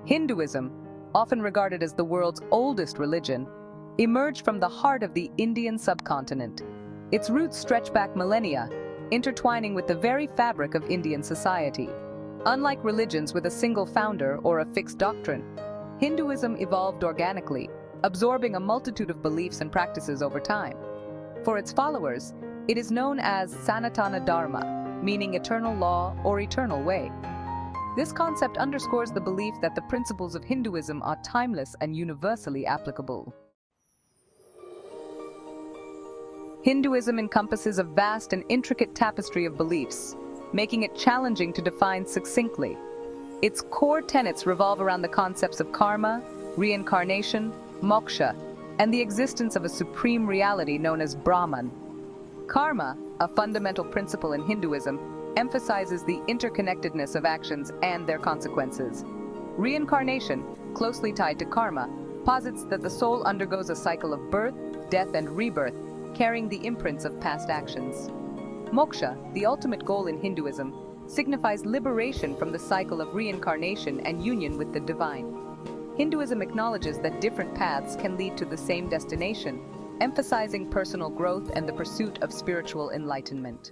Hinduism, often regarded as the world's oldest religion, emerged from the heart of the Indian subcontinent. Its roots stretch back millennia, intertwining with the very fabric of Indian society. Unlike religions with a single founder or a fixed doctrine, Hinduism evolved organically, absorbing a multitude of beliefs and practices over time. For its followers, it is known as Sanātana Dharma, meaning eternal law or eternal way. This concept underscores the belief that the principles of Hinduism are timeless and universally applicable. Hinduism encompasses a vast and intricate tapestry of beliefs, making it challenging to define succinctly. Its core tenets revolve around the concepts of karma, reincarnation, moksha, and the existence of a supreme reality known as Brahman. Karma, a fundamental principle in Hinduism, emphasizes the interconnectedness of actions and their consequences. Reincarnation, closely tied to karma, posits that the soul undergoes a cycle of birth, death, and rebirth, carrying the imprints of past actions. Moksha, the ultimate goal in Hinduism, signifies liberation from the cycle of reincarnation and union with the divine. Hinduism acknowledges that different paths can lead to the same destination, emphasizing personal growth and the pursuit of spiritual enlightenment.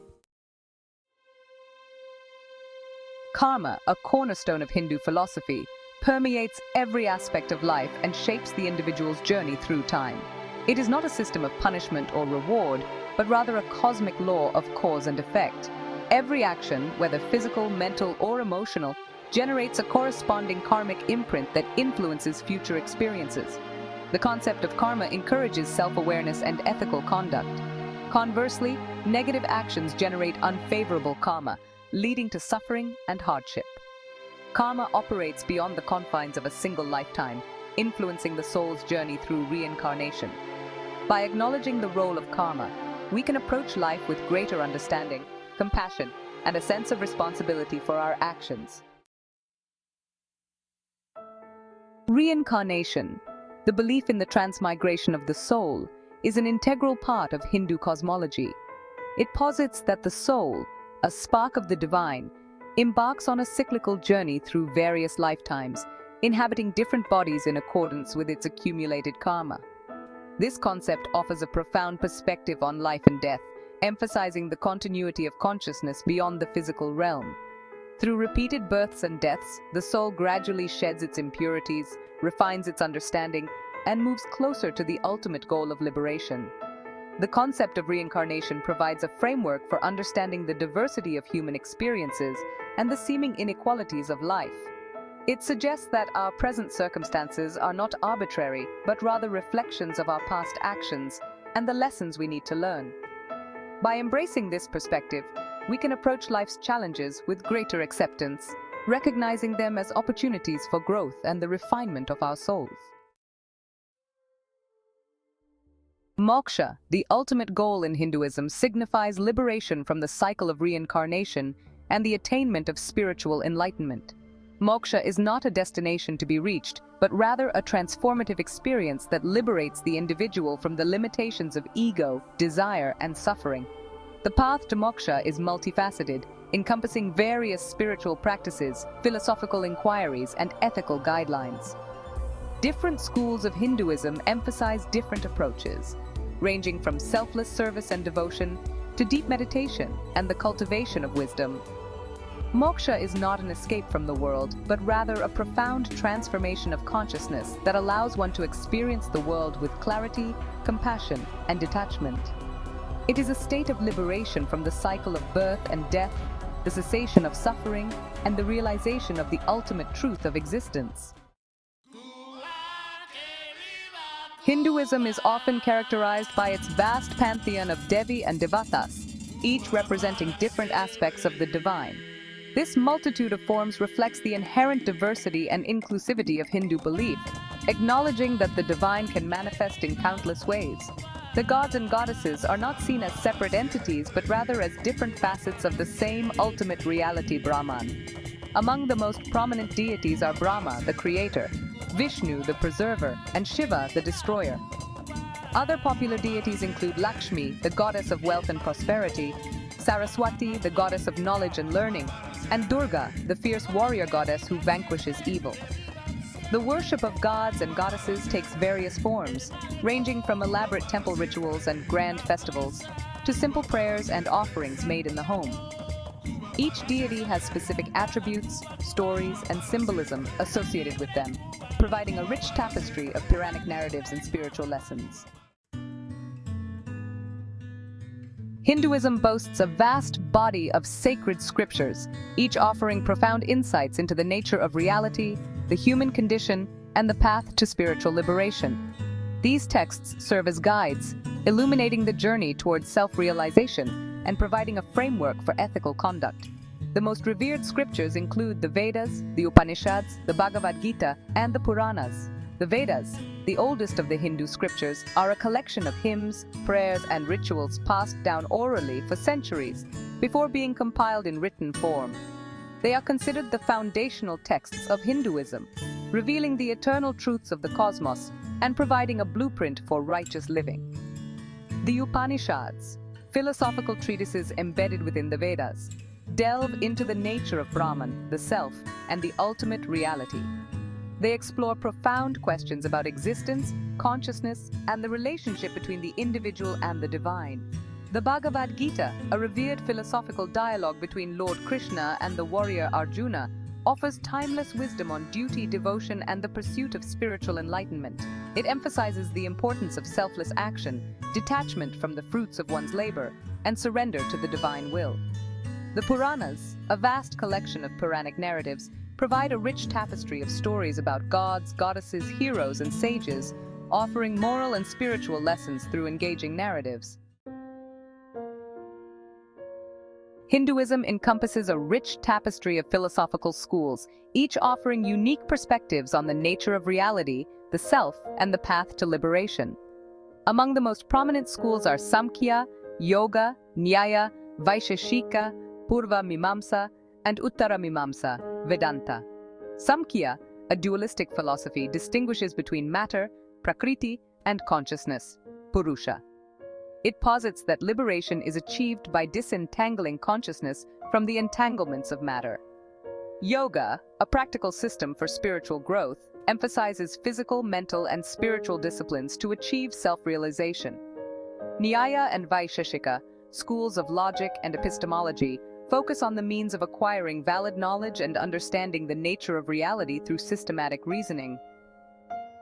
Karma, a cornerstone of Hindu philosophy, permeates every aspect of life and shapes the individual's journey through time. It is not a system of punishment or reward, but rather a cosmic law of cause and effect. Every action, whether physical, mental, or emotional, generates a corresponding karmic imprint that influences future experiences. The concept of karma encourages self-awareness and ethical conduct. Conversely, negative actions generate unfavorable karma, leading to suffering and hardship. Karma operates beyond the confines of a single lifetime, influencing the soul's journey through reincarnation. By acknowledging the role of karma, we can approach life with greater understanding, compassion, and a sense of responsibility for our actions. Reincarnation, the belief in the transmigration of the soul, is an integral part of Hindu cosmology. It posits that the soul, a spark of the divine, embarks on a cyclical journey through various lifetimes, inhabiting different bodies in accordance with its accumulated karma. This concept offers a profound perspective on life and death, emphasizing the continuity of consciousness beyond the physical realm. Through repeated births and deaths, the soul gradually sheds its impurities, refines its understanding, and moves closer to the ultimate goal of liberation. The concept of reincarnation provides a framework for understanding the diversity of human experiences and the seeming inequalities of life. It suggests that our present circumstances are not arbitrary, but rather reflections of our past actions and the lessons we need to learn. By embracing this perspective, we can approach life's challenges with greater acceptance, recognizing them as opportunities for growth and the refinement of our souls. Moksha, the ultimate goal in Hinduism, signifies liberation from the cycle of reincarnation and the attainment of spiritual enlightenment. Moksha is not a destination to be reached, but rather a transformative experience that liberates the individual from the limitations of ego, desire, and suffering. The path to moksha is multifaceted, encompassing various spiritual practices, philosophical inquiries, and ethical guidelines. Different schools of Hinduism emphasize different approaches, ranging from selfless service and devotion to deep meditation and the cultivation of wisdom. Moksha is not an escape from the world, but rather a profound transformation of consciousness that allows one to experience the world with clarity, compassion, and detachment. It is a state of liberation from the cycle of birth and death, the cessation of suffering, and the realization of the ultimate truth of existence. Hinduism is often characterized by its vast pantheon of Devi and Devatas, each representing different aspects of the divine. This multitude of forms reflects the inherent diversity and inclusivity of Hindu belief, acknowledging that the divine can manifest in countless ways. The gods and goddesses are not seen as separate entities, but rather as different facets of the same ultimate reality, Brahman. Among the most prominent deities are Brahma, the creator, Vishnu, the preserver, and Shiva, the destroyer. Other popular deities include Lakshmi, the goddess of wealth and prosperity, Saraswati, the goddess of knowledge and learning, and Durga, the fierce warrior goddess who vanquishes evil. The worship of gods and goddesses takes various forms, ranging from elaborate temple rituals and grand festivals to simple prayers and offerings made in the home. Each deity has specific attributes, stories, and symbolism associated with them, providing a rich tapestry of Puranic narratives and spiritual lessons. Hinduism boasts a vast body of sacred scriptures, each offering profound insights into the nature of reality, the human condition, and the path to spiritual liberation. These texts serve as guides, illuminating the journey towards self-realization and providing a framework for ethical conduct. The most revered scriptures include the Vedas, the Upanishads, the Bhagavad Gita, and the Puranas. The Vedas, the oldest of the Hindu scriptures, are a collection of hymns, prayers, and rituals passed down orally for centuries before being compiled in written form. They are considered the foundational texts of Hinduism, revealing the eternal truths of the cosmos and providing a blueprint for righteous living. The Upanishads, philosophical treatises embedded within the Vedas, delve into the nature of Brahman, the self, and the ultimate reality. They explore profound questions about existence, consciousness, and the relationship between the individual and the divine. The Bhagavad Gita, a revered philosophical dialogue between Lord Krishna and the warrior Arjuna, offers timeless wisdom on duty, devotion, and the pursuit of spiritual enlightenment. It emphasizes the importance of selfless action, detachment from the fruits of one's labor, and surrender to the divine will. The Puranas, a vast collection of Puranic narratives, provide a rich tapestry of stories about gods, goddesses, heroes, and sages, offering moral and spiritual lessons through engaging narratives. Hinduism encompasses a rich tapestry of philosophical schools, each offering unique perspectives on the nature of reality, the self, and the path to liberation. Among the most prominent schools are Samkhya, Yoga, Nyaya, Vaisheshika, Purva Mimamsa, and Uttara Mimamsa, Vedanta. Samkhya, a dualistic philosophy, distinguishes between matter, prakriti, and consciousness, Purusha. It posits that liberation is achieved by disentangling consciousness from the entanglements of matter. Yoga, a practical system for spiritual growth, emphasizes physical, mental, and spiritual disciplines to achieve self-realization. Nyaya and Vaisheshika, schools of logic and epistemology, focus on the means of acquiring valid knowledge and understanding the nature of reality through systematic reasoning.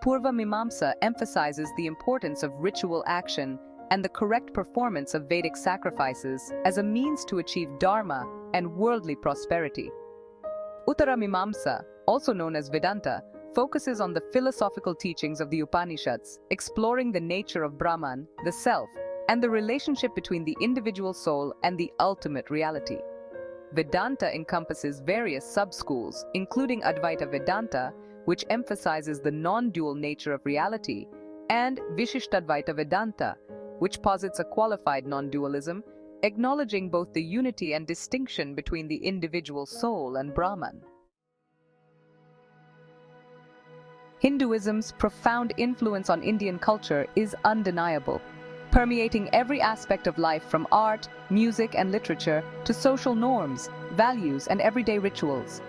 Purva Mimamsa emphasizes the importance of ritual action and the correct performance of Vedic sacrifices as a means to achieve dharma and worldly prosperity. Uttara Mimamsa, also known as Vedanta, focuses on the philosophical teachings of the Upanishads, exploring the nature of Brahman, the self, and the relationship between the individual soul and the ultimate reality. Vedanta encompasses various sub-schools, including Advaita Vedanta, which emphasizes the non-dual nature of reality, and Vishishtadvaita Vedanta, which posits a qualified non-dualism, acknowledging both the unity and distinction between the individual soul and Brahman. Hinduism's profound influence on Indian culture is undeniable, permeating every aspect of life from art, music, and literature to social norms, values, and everyday rituals.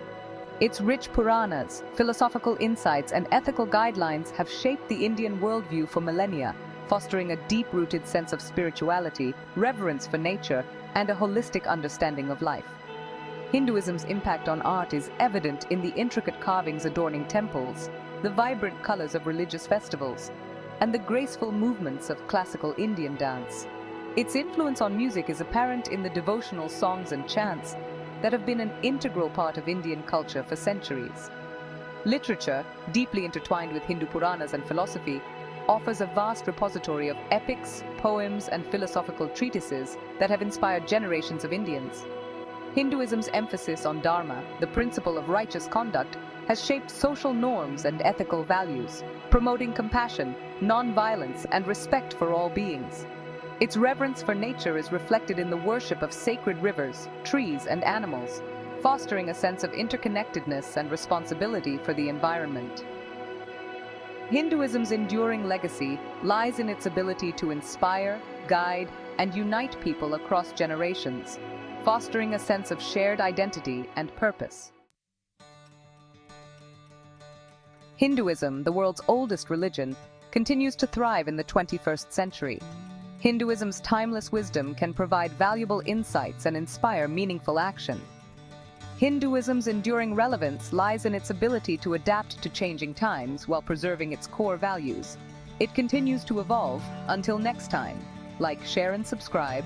Its rich Puranas, philosophical insights, and ethical guidelines have shaped the Indian worldview for millennia, fostering a deep-rooted sense of spirituality, reverence for nature, and a holistic understanding of life. Hinduism's impact on art is evident in the intricate carvings adorning temples, the vibrant colors of religious festivals, and the graceful movements of classical Indian dance. Its influence on music is apparent in the devotional songs and chants that have been an integral part of Indian culture for centuries. Literature, deeply intertwined with Hindu Puranas and philosophy, offers a vast repository of epics, poems, and philosophical treatises that have inspired generations of Indians. Hinduism's emphasis on Dharma, the principle of righteous conduct, has shaped social norms and ethical values, promoting compassion, non-violence, and respect for all beings. Its reverence for nature is reflected in the worship of sacred rivers, trees, and animals, fostering a sense of interconnectedness and responsibility for the environment. Hinduism's enduring legacy lies in its ability to inspire, guide, and unite people across generations, fostering a sense of shared identity and purpose. Hinduism, the world's oldest religion, continues to thrive in the 21st century. Hinduism's timeless wisdom can provide valuable insights and inspire meaningful action. Hinduism's enduring relevance lies in its ability to adapt to changing times while preserving its core values. It continues to evolve. Until next time, like, share, and subscribe.